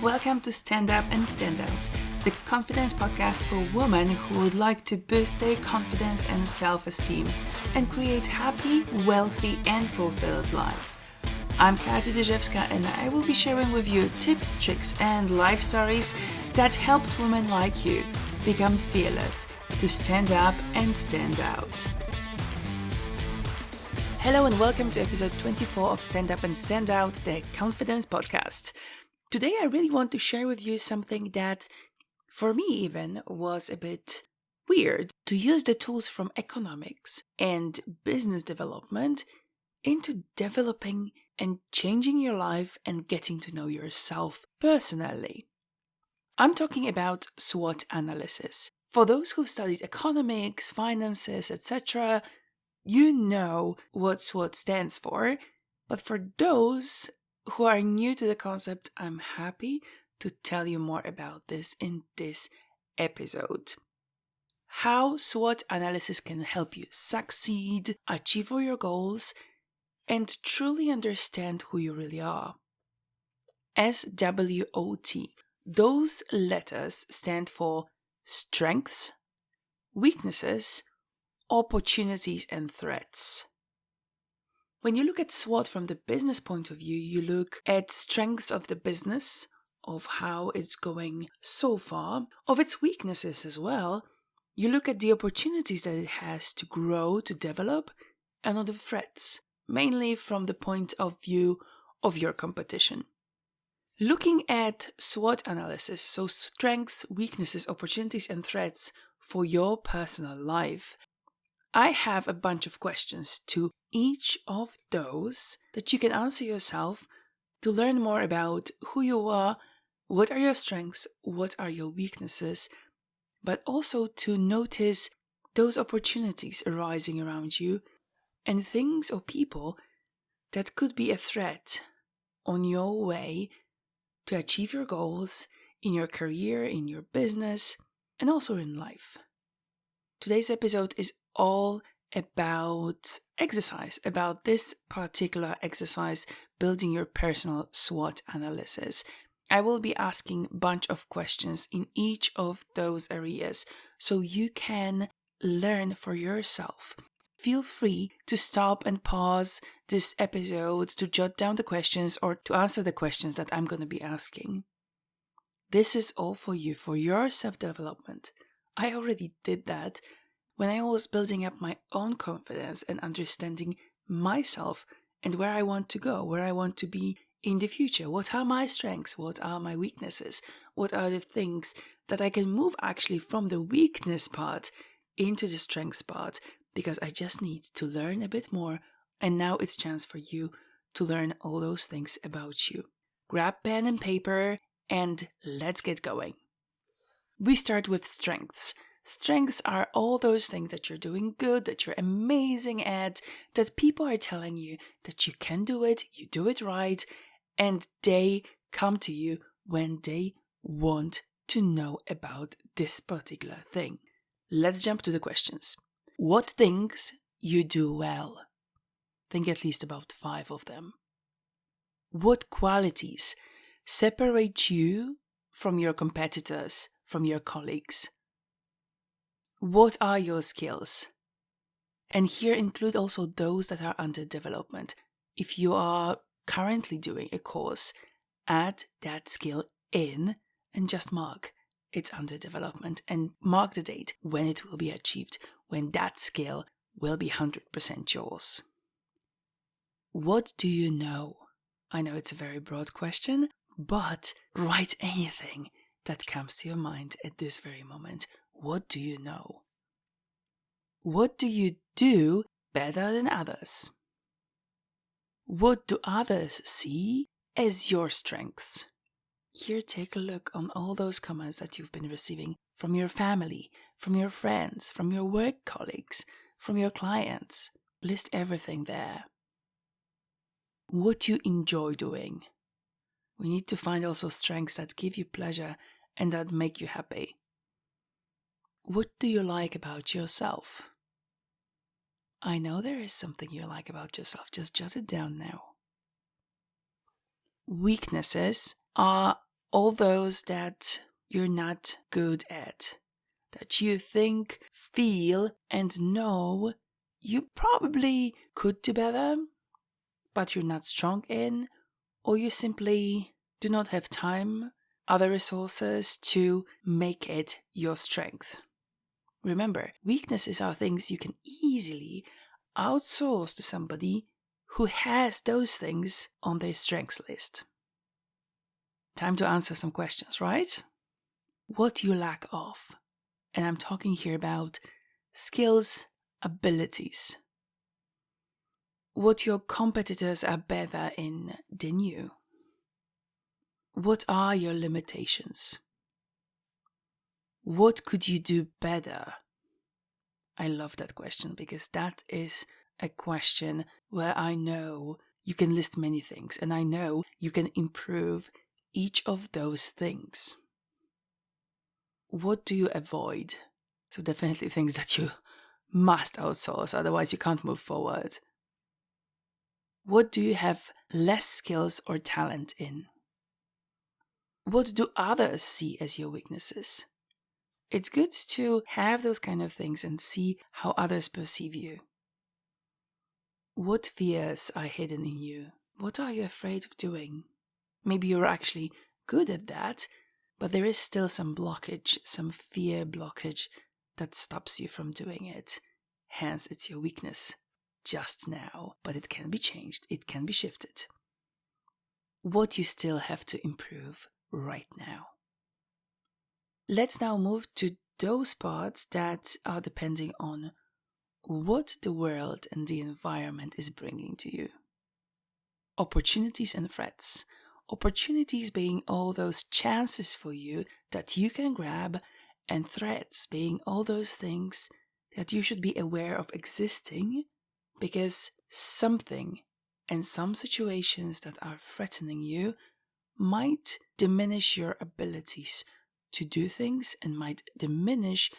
Welcome to Stand Up and Stand Out, the confidence podcast for women who would like to boost their confidence and self-esteem and create happy, wealthy and fulfilled life. I'm Katia Dejewska and I will be sharing with you tips, tricks and life stories that helped women like you become fearless, to stand up and stand out. Hello and welcome to episode 24 of Stand Up and Stand Out, the confidence podcast. Today I really want to share with you something that, for me even, was a bit weird. To use the tools from economics and business development into developing and changing your life and getting to know yourself personally. I'm talking about Swot Analysis. For those who studied economics, finances, etc., you know what SWOT stands for, but for those who are new to the concept, I'm happy to tell you more about this in this episode. How SWOT analysis can help you succeed, achieve all your goals, and truly understand who you really are. SWOT. Those letters stand for strengths, weaknesses, opportunities, and threats. When you look at SWOT from the business point of view, you look at strengths of the business, of how it's going so far, of its weaknesses as well. You look at the opportunities that it has to grow, to develop, and on the threats, mainly from the point of view of your competition. Looking at SWOT analysis, so strengths, weaknesses, opportunities, and threats for your personal life, I have a bunch of questions to each of those that you can answer yourself to learn more about who you are, what are your strengths, what are your weaknesses, but also to notice those opportunities arising around you and things or people that could be a threat on your way to achieve your goals in your career, in your business, and also in life. Today's episode is all about exercise, about this particular exercise, building your personal SWOT analysis. I will be asking a bunch of questions in each of those areas so you can learn for yourself. Feel free to stop and pause this episode to jot down the questions or to answer the questions that I'm going to be asking. This is all for you, for your self-development. I already did that when I was building up my own confidence and understanding myself and where I want to go, where I want to be in the future. What are my strengths? What are my weaknesses? What are the things that I can move actually from the weakness part into the strengths part? Because I just need to learn a bit more, and now it's chance for you to learn all those things about you. Grab pen and paper and let's get going. We start with strengths. Strengths are all those things that you're doing good, that you're amazing at, that people are telling you that you can do it, you do it right, and they come to you when they want to know about this particular thing. Let's jump to the questions. What things you do well? Think at least about 5 of them. What qualities separate you from your competitors, from your colleagues? What are your skills? And here include also those that are under development. If you are currently doing a course, add that skill in and just mark it's under development and mark the date when it will be achieved, when that skill will be 100% yours. What do you know? I know it's a very broad question, but write anything that comes to your mind at this very moment. What do you know? What do you do better than others? What do others see as your strengths? Here, take a look on all those comments that you've been receiving from your family, from your friends, from your work colleagues, from your clients. List everything there. What you enjoy doing. We need to find also strengths that give you pleasure and that make you happy. What do you like about yourself? I know there is something you like about yourself. Just jot it down now. Weaknesses are all those that you're not good at, that you think, feel, and know you probably could do better, but you're not strong in, or you simply do not have time, other resources to make it your strength. Remember, weaknesses are things you can easily outsource to somebody who has those things on their strengths list. Time to answer some questions, right? What do you lack of? And I'm talking here about skills, abilities. What your competitors are better in than you. What are your limitations? What could you do better? I love that question because that is a question where I know you can list many things and I know you can improve each of those things. What do you avoid? So definitely things that you must outsource, otherwise you can't move forward. What do you have less skills or talent in? What do others see as your weaknesses? It's good to have those kind of things and see how others perceive you. What fears are hidden in you? What are you afraid of doing? Maybe you're actually good at that, but there is still some blockage, some fear blockage that stops you from doing it. Hence, it's your weakness just now, but it can be changed, it can be shifted. What you still have to improve right now. Let's now move to those parts that are depending on what the world and the environment is bringing to you. Opportunities and threats. Opportunities being all those chances for you that you can grab, and threats being all those things that you should be aware of existing because something and some situations that are threatening you might diminish your abilities to do things and might diminish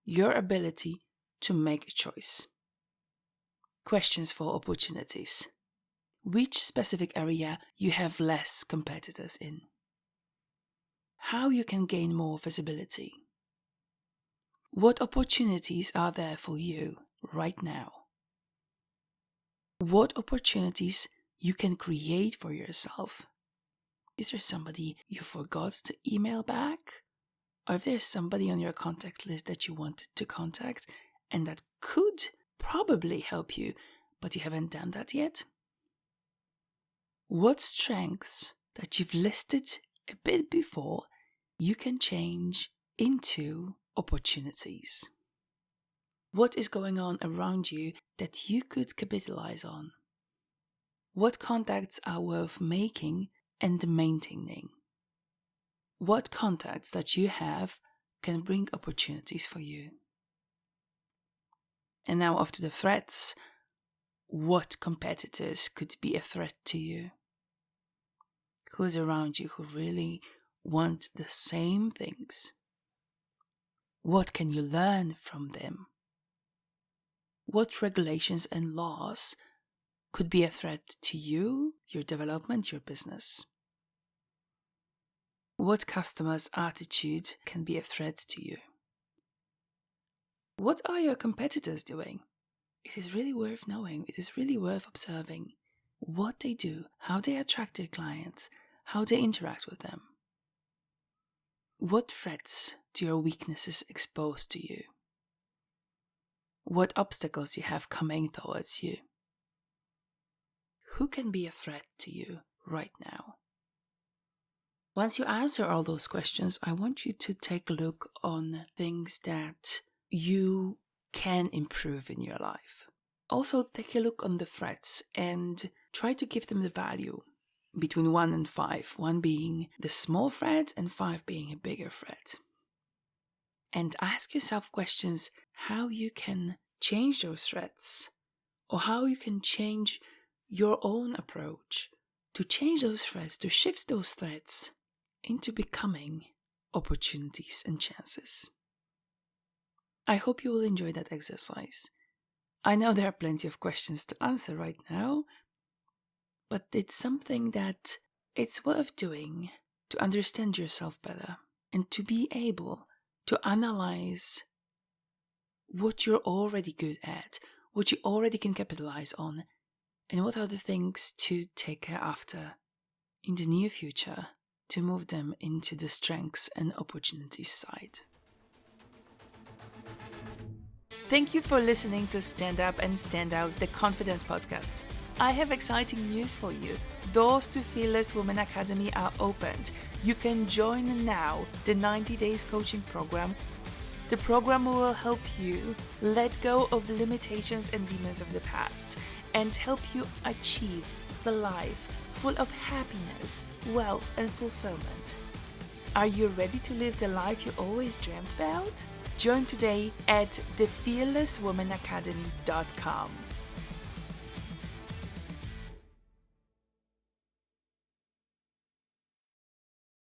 your ability to make a choice. Questions for opportunities. Which specific area you have less competitors in? How you can gain more visibility? What opportunities are there for you right now? What opportunities you can create for yourself? Is there somebody you forgot to email back? Or if there's somebody on your contact list that you wanted to contact and that could probably help you, but you haven't done that yet? What strengths that you've listed a bit before you can change into opportunities? What is going on around you that you could capitalize on? What contacts are worth making and maintaining? What contacts that you have can bring opportunities for you? And now off to the threats. What competitors could be a threat to you? Who's around you who really want the same things? What can you learn from them? What regulations and laws could be a threat to you, your development, your business? What customers' attitude can be a threat to you? What are your competitors doing? It is really worth knowing. It is really worth observing what they do, how they attract their clients, how they interact with them. What threats do your weaknesses expose to you? What obstacles you have coming towards you? Who can be a threat to you right now? Once you answer all those questions, I want you to take a look on things that you can improve in your life. Also, take a look on the threats and try to give them the value between 1 and 5, 1 being the small threat and 5 being a bigger threat. And ask yourself questions how you can change those threats or how you can change your own approach to change those threats, to shift those threats into becoming opportunities and chances. I hope you will enjoy that exercise. I know there are plenty of questions to answer right now, but it's something that it's worth doing to understand yourself better and to be able to analyze what you're already good at, what you already can capitalize on, and what are the things to take care after in the near future to move them into the strengths and opportunities side. Thank you for listening to Stand Up and Stand Out, the Confidence Podcast. I have exciting news for you. Doors to Fearless Women Academy are opened. You can join now the 90 days coaching program. The program will help you let go of limitations and demons of the past and help you achieve the life full of happiness, wealth, and fulfillment. Are you ready to live the life you always dreamt about? Join today at thefearlesswomanacademy.com.